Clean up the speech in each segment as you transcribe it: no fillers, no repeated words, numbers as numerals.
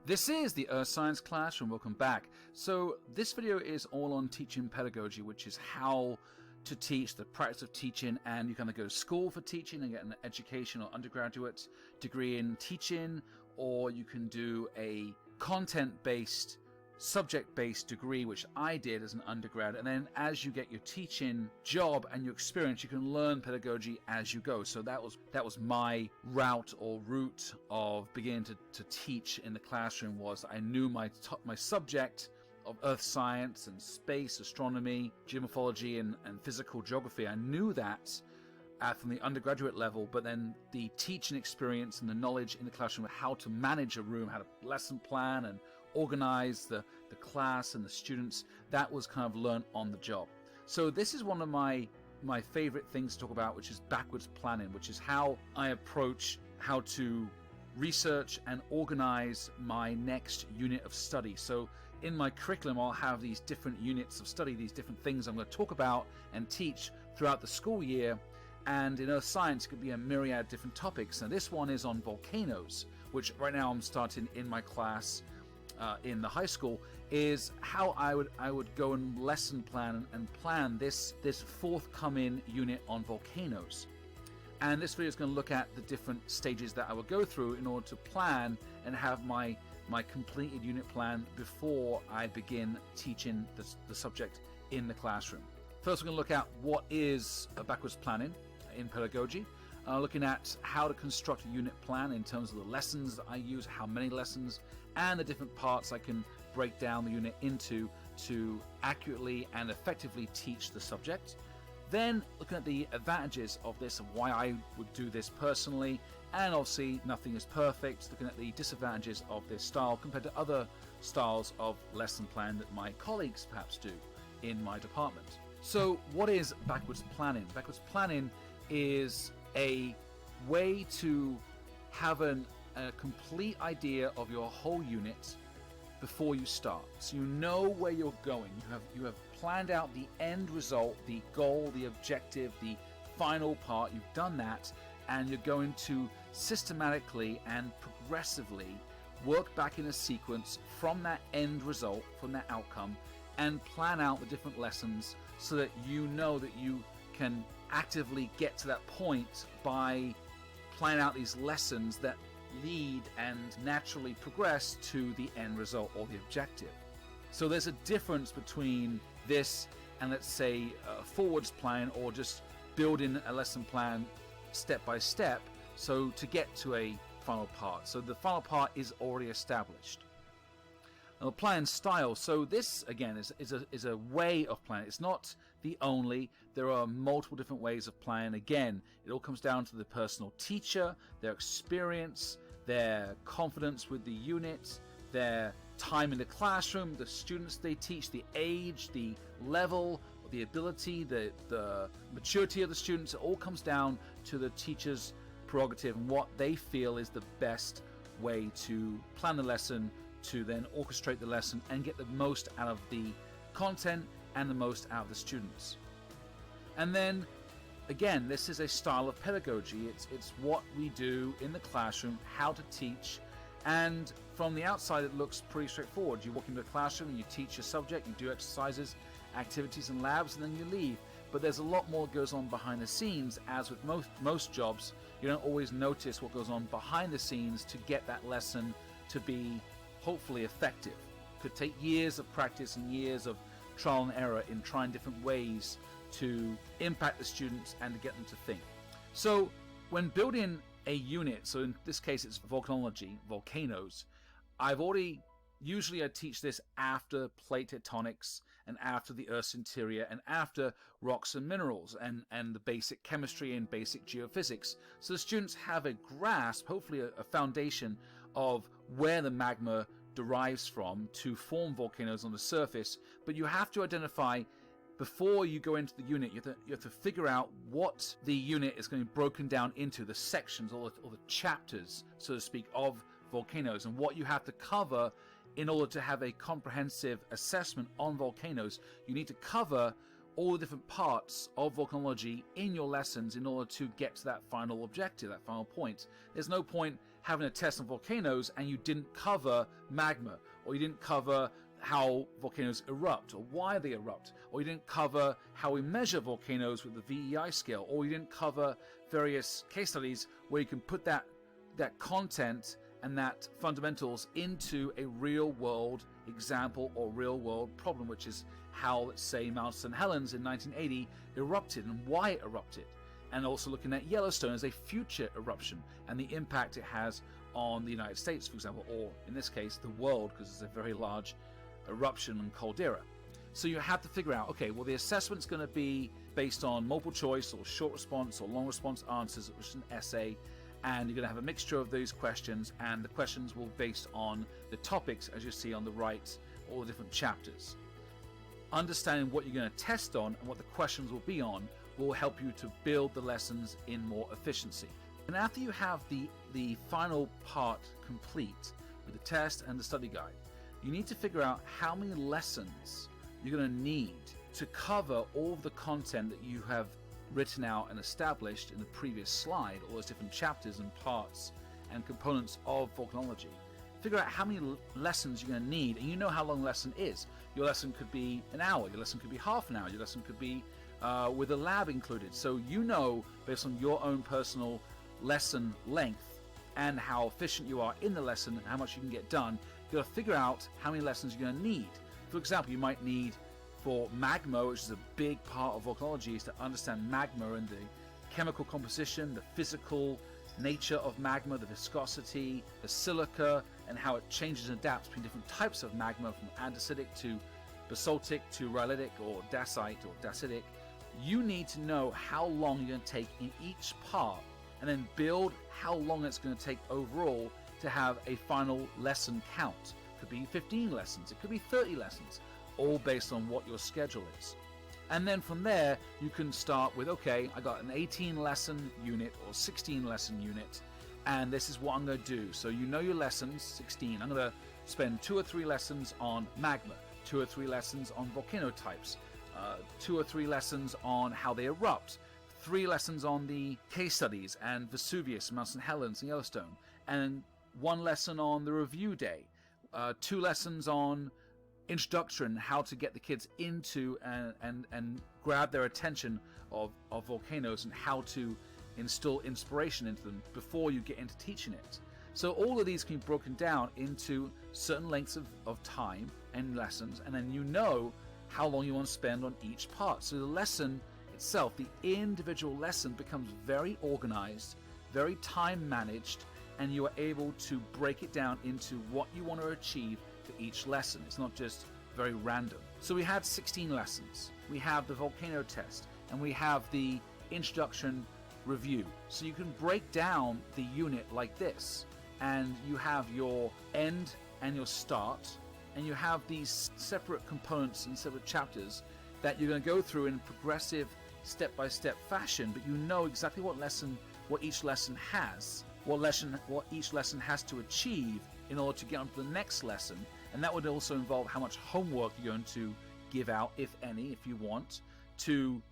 This is the Earth Science Classroom. Welcome back. So this video is all on teaching pedagogy, which is how to teach, the practice of teaching, and you can either go to school for teaching and get an education or undergraduate degree in teaching, or you can do a content-based, subject-based degree, which I did as an undergrad, and then as you get your teaching job and your experience, you can learn pedagogy as you go. So that was my route of beginning to teach in the classroom. Was I knew my subject of earth science and space, astronomy, geomorphology, and physical geography. I knew that from the undergraduate level, but then the teaching experience and the knowledge in the classroom of how to manage a room, how to lesson plan and organize the class and the students, that was kind of learned on the job. So this is one of my favorite things to talk about, which is backwards planning, which is how I approach how to research and organize my next unit of study. So in my curriculum, I'll have these different units of study, these different things I'm going to talk about and teach throughout the school year. And in earth science, it could be a myriad of different topics. Now this one is on volcanoes, which right now I'm starting in my class in the high school, is how I would go and lesson plan and plan this forthcoming unit on volcanoes. And this video is going to look at the different stages that I will go through in order to plan and have my completed unit plan before I begin teaching the subject in the classroom. First, we're going to look at what is backwards planning in pedagogy. Looking at how to construct a unit plan in terms of the lessons that I use, how many lessons, and the different parts I can break down the unit into to accurately and effectively teach the subject. Then looking at the advantages of this and why I would do this personally, and obviously nothing is perfect, looking at the disadvantages of this style compared to other styles of lesson plan that my colleagues perhaps do in my department. So what is backwards planning? Backwards planning is a way to have a complete idea of your whole unit before you start. So you know where you're going. You have planned out the end result, the goal, the objective, the final part. You've done that, and you're going to systematically and progressively work back in a sequence from that end result, from that outcome, and plan out the different lessons so that you know that you can actively get to that point by planning out these lessons that lead and naturally progress to the end result or the objective. So there's a difference between this and, let's say, a forwards plan, or just building a lesson plan step by step so to get to a final part. So the final part is already established. Now, the plan style. So this again is a way of planning. It's not the only. There are multiple different ways of planning. Again, it all comes down to the personal teacher, their experience, their confidence with the unit, their time in the classroom, the students they teach, the age, the level, the ability, the maturity of the students. It all comes down to the teacher's prerogative and what they feel is the best way to plan the lesson, to then orchestrate the lesson and get the most out of the content and the most out of the students. And then again, this is a style of pedagogy. It's what we do in the classroom, how to teach, and from the outside it looks pretty straightforward. You walk into a classroom and you teach your subject, you do exercises, activities and labs, and then you leave. But there's a lot more that goes on behind the scenes. As with most jobs, you don't always notice what goes on behind the scenes to get that lesson to be hopefully effective. It could take years of practice and years of trial and error in trying different ways to impact the students and to get them to think. So when building a unit, so in this case it's volcanology, volcanoes, usually I teach this after plate tectonics and after the Earth's interior and after rocks and minerals and the basic chemistry and basic geophysics. So the students have a grasp, hopefully a foundation of where the magma derives from to form volcanoes on the surface. But you have to identify, before you go into the unit, you have to figure out what the unit is going to be broken down into, the sections or the chapters, so to speak, of volcanoes, and what you have to cover in order to have a comprehensive assessment on volcanoes. You need to cover all the different parts of volcanology in your lessons in order to get to that final objective, that final point. There's no point having a test on volcanoes and you didn't cover magma, or you didn't cover how volcanoes erupt or why they erupt, or you didn't cover how we measure volcanoes with the VEI scale, or you didn't cover various case studies where you can put that content and that fundamentals into a real world example or real world problem, which is how, let's say, Mount St. Helens in 1980 erupted and why it erupted, and also looking at Yellowstone as a future eruption and the impact it has on the United States, for example, or in this case the world, because it's a very large eruption and caldera. So you have to figure out, okay, well, the assessment's going to be based on multiple choice or short response or long response answers, which is an essay, and you're going to have a mixture of those questions, and the questions will be based on the topics, as you see on the right, all the different chapters. Understanding what you're going to test on and what the questions will be on will help you to build the lessons in more efficiency. And after you have the final part complete with the test and the study guide, you need to figure out how many lessons you're going to need to cover all of the content that you have written out and established in the previous slide, all those different chapters and parts and components of volcanology. Figure out how many lessons you're going to need, and you know how long a lesson is. Your lesson could be an hour, your lesson could be half an hour, your lesson could be with a lab included. So you know, based on your own personal lesson length and how efficient you are in the lesson and how much you can get done, you've got to figure out how many lessons you're going to need. For example, you might need, for magma, which is a big part of volcanology, is to understand magma and the chemical composition, the physical nature of magma, the viscosity, the silica, and how it changes and adapts between different types of magma, from andesitic to basaltic to rhyolitic or dacite or dacitic. You need to know how long you're going to take in each part, and then build how long it's going to take overall to have a final lesson count. It could be 15 lessons, it could be 30 lessons, all based on what your schedule is. And then from there, you can start with, okay, I got an 18 lesson unit or 16 lesson unit, and this is what I'm going to do. So you know your lessons, 16. I'm going to spend 2 or 3 lessons on magma, 2 or 3 lessons on volcano types, 2 or 3 lessons on how they erupt, 3 lessons on the case studies and Vesuvius, Mount St. Helens and Yellowstone, and 1 lesson on the review day, 2 lessons on introduction, how to get the kids into and grab their attention of volcanoes, and how to instill inspiration into them before you get into teaching it. So all of these can be broken down into certain lengths of time and lessons, and then you know how long you want to spend on each part. So the lesson itself, the individual lesson, becomes very organized, very time managed, and you are able to break it down into what you want to achieve for each lesson. It's not just very random. So we had 16 lessons. We have the volcano test, and we have the introduction review. So you can break down the unit like this, and you have your end and your start, and you have these separate components and separate chapters that you're going to go through in progressive step-by-step fashion, but you know exactly what each lesson has, what each lesson has to achieve in order to get on to the next lesson. And that would also involve how much homework you're going to give out, if any, if you want, to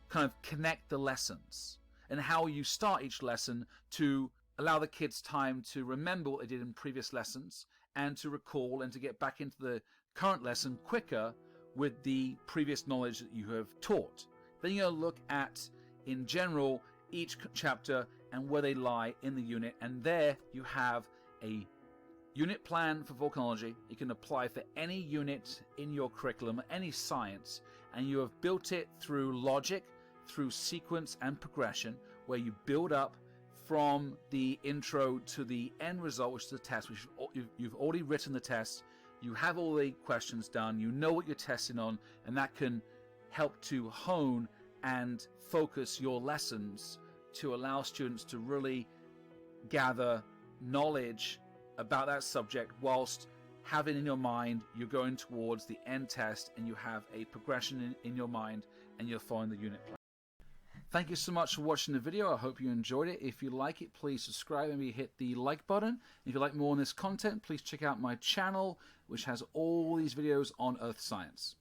kind of connect the lessons, and how you start each lesson to allow the kids time to remember what they did in previous lessons and to recall and to get back into the current lesson quicker with the previous knowledge that you have taught. Then you're going to look at, in general, each chapter and where they lie in the unit, and there you have a unit plan for volcanology. You can apply for any unit in your curriculum, any science, and you have built it through logic, through sequence and progression, where you build up from the intro to the end result, which is the test, which you've already written the test, you have all the questions done, you know what you're testing on, and that can help to hone and focus your lessons to allow students to really gather knowledge about that subject, whilst having in your mind you're going towards the end test and you have a progression in your mind and you're following the unit plan. Thank you so much for watching the video. I hope you enjoyed it. If you like it, please subscribe and maybe hit the like button. If you like more on this content, please check out my channel, which has all these videos on earth science.